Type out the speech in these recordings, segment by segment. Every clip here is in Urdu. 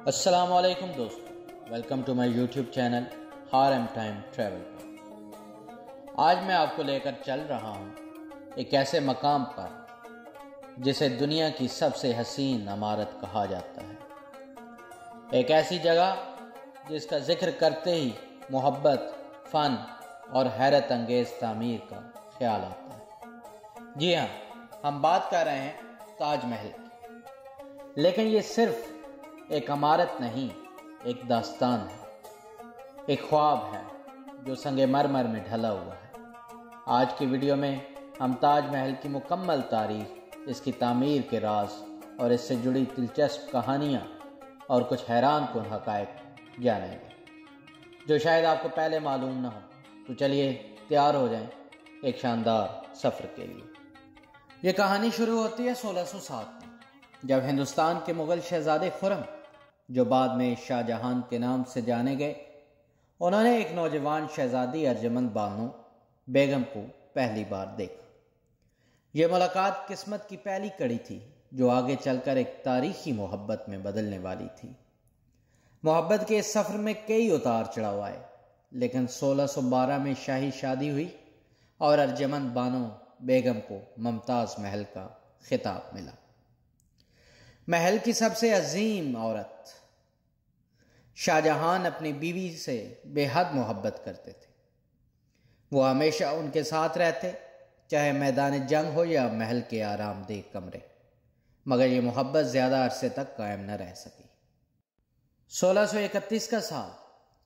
السلام علیکم دوستو، welcome to my YouTube channel ہارم ٹائم ٹریول پر۔ آج میں آپ کو لے کر چل رہا ہوں ایک ایسے مقام پر جسے دنیا کی سب سے حسین عمارت کہا جاتا ہے، ایک ایسی جگہ جس کا ذکر کرتے ہی محبت، فن اور حیرت انگیز تعمیر کا خیال آتا ہے۔ جی ہاں، ہم بات کر رہے ہیں تاج محل کی، لیکن یہ صرف ایک عمارت نہیں، ایک داستان ہے، ایک خواب ہے جو سنگ مرمر میں ڈھلا ہوا ہے۔ آج کی ویڈیو میں ہم تاج محل کی مکمل تاریخ، اس کی تعمیر کے راز اور اس سے جڑی دلچسپ کہانیاں اور کچھ حیران کن حقائق جانیں گے جو شاید آپ کو پہلے معلوم نہ ہو۔ تو چلیے تیار ہو جائیں ایک شاندار سفر کے لیے۔ یہ کہانی شروع ہوتی ہے 1607 میں، جب ہندوستان کے مغل شہزادے خرم، جو بعد میں شاہ جہان کے نام سے جانے گئے، انہوں نے ایک نوجوان شہزادی ارجمند بانو بیگم کو پہلی بار دیکھا۔ یہ ملاقات قسمت کی پہلی کڑی تھی جو آگے چل کر ایک تاریخی محبت میں بدلنے والی تھی۔ محبت کے اس سفر میں کئی اتار چڑھاؤ آئے، لیکن 1612 میں شاہی شادی ہوئی اور ارجمند بانو بیگم کو ممتاز محل کا خطاب ملا۔ محل کی سب سے عظیم عورت۔ شاہ جہان اپنی بیوی سے بے حد محبت کرتے تھے۔ وہ ہمیشہ ان کے ساتھ رہتے، چاہے میدان جنگ ہو یا محل کے آرام دہ کمرے، مگر یہ محبت زیادہ عرصے تک قائم نہ رہ سکی۔ 1631 کا سال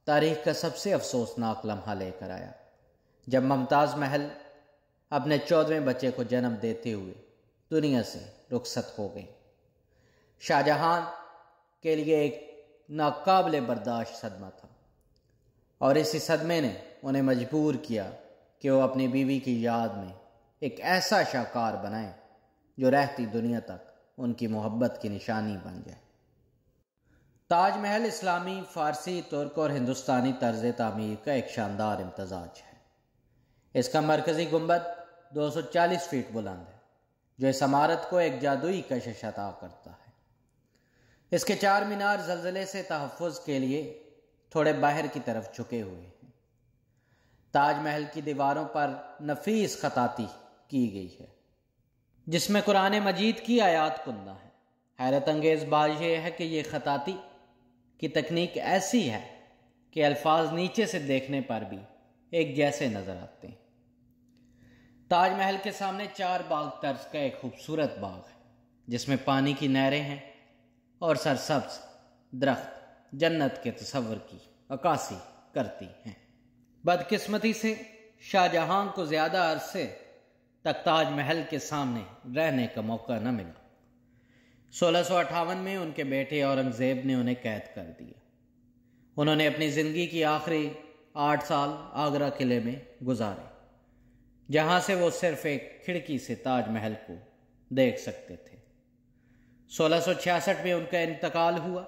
تاریخ کا سب سے افسوسناک لمحہ لے کر آیا، جب ممتاز محل اپنے 14ویں بچے کو جنم دیتے ہوئے دنیا سے رخصت ہو گئی۔ شاہ جہان کے لیے ایک ناقابل برداشت صدمہ تھا، اور اسی صدمے نے انہیں مجبور کیا کہ وہ اپنی بیوی کی یاد میں ایک ایسا شاہکار بنائیں جو رہتی دنیا تک ان کی محبت کی نشانی بن جائے۔ تاج محل اسلامی، فارسی، ترک اور ہندوستانی طرز تعمیر کا ایک شاندار امتزاج ہے۔ اس کا مرکزی گنبد 240 فیٹ بلند ہے، جو اس عمارت کو ایک جادوئی کشش عطا کرتا ہے۔ اس کے 4 مینار زلزلے سے تحفظ کے لیے تھوڑے باہر کی طرف جھکے ہوئے ہیں۔ تاج محل کی دیواروں پر نفیس خطاطی کی گئی ہے، جس میں قرآن مجید کی آیات کندہ ہیں۔ حیرت انگیز بات یہ ہے کہ یہ خطاطی کی تکنیک ایسی ہے کہ الفاظ نیچے سے دیکھنے پر بھی ایک جیسے نظر آتے ہیں۔ تاج محل کے سامنے 4 باغ طرز کا ایک خوبصورت باغ ہے، جس میں پانی کی نہریں ہیں اور سرسبز درخت جنت کے تصور کی عکاسی کرتی ہیں۔ بدقسمتی سے شاہ جہان کو زیادہ عرصے تک تاج محل کے سامنے رہنے کا موقع نہ ملا۔ 1658 میں ان کے بیٹے اورنگزیب نے انہیں قید کر دیا۔ انہوں نے اپنی زندگی کی آخری 8 سال آگرہ قلعے میں گزارے، جہاں سے وہ صرف ایک کھڑکی سے تاج محل کو دیکھ سکتے تھے۔ 1666 میں ان کا انتقال ہوا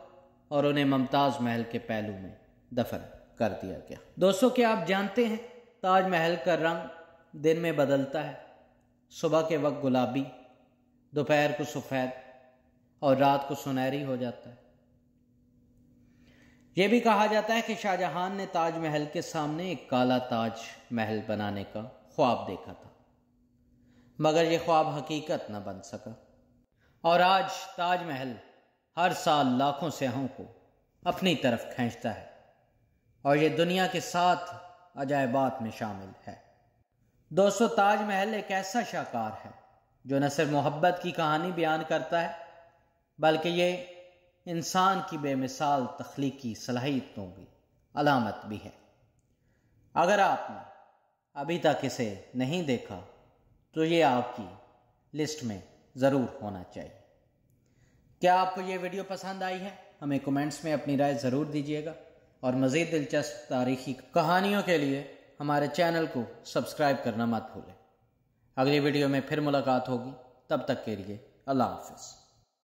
اور انہیں ممتاز محل کے پہلو میں دفن کر دیا گیا۔ دوستو، کیا آپ جانتے ہیں تاج محل کا رنگ دن میں بدلتا ہے؟ صبح کے وقت گلابی، دوپہر کو سفید اور رات کو سنہری ہو جاتا ہے۔ یہ بھی کہا جاتا ہے کہ شاہ جہان نے تاج محل کے سامنے ایک کالا تاج محل بنانے کا خواب دیکھا تھا، مگر یہ خواب حقیقت نہ بن سکا، اور آج تاج محل ہر سال لاکھوں سیاحوں کو اپنی طرف کھینچتا ہے، اور یہ دنیا کے 7 عجائبات میں شامل ہے۔ دوستو، تاج محل ایک ایسا شاہکار ہے جو نہ صرف محبت کی کہانی بیان کرتا ہے، بلکہ یہ انسان کی بے مثال تخلیقی صلاحیتوں کی علامت بھی ہے۔ اگر آپ نے ابھی تک اسے نہیں دیکھا تو یہ آپ کی لسٹ میں ضرور ہونا چاہیے۔ کیا آپ کو یہ ویڈیو پسند آئی ہے؟ ہمیں کمنٹس میں اپنی رائے ضرور دیجیے گا، اور مزید دلچسپ تاریخی کہانیوں کے لیے ہمارے چینل کو سبسکرائب کرنا مت بھولیں۔ اگلی ویڈیو میں پھر ملاقات ہوگی، تب تک کے لیے اللہ حافظ۔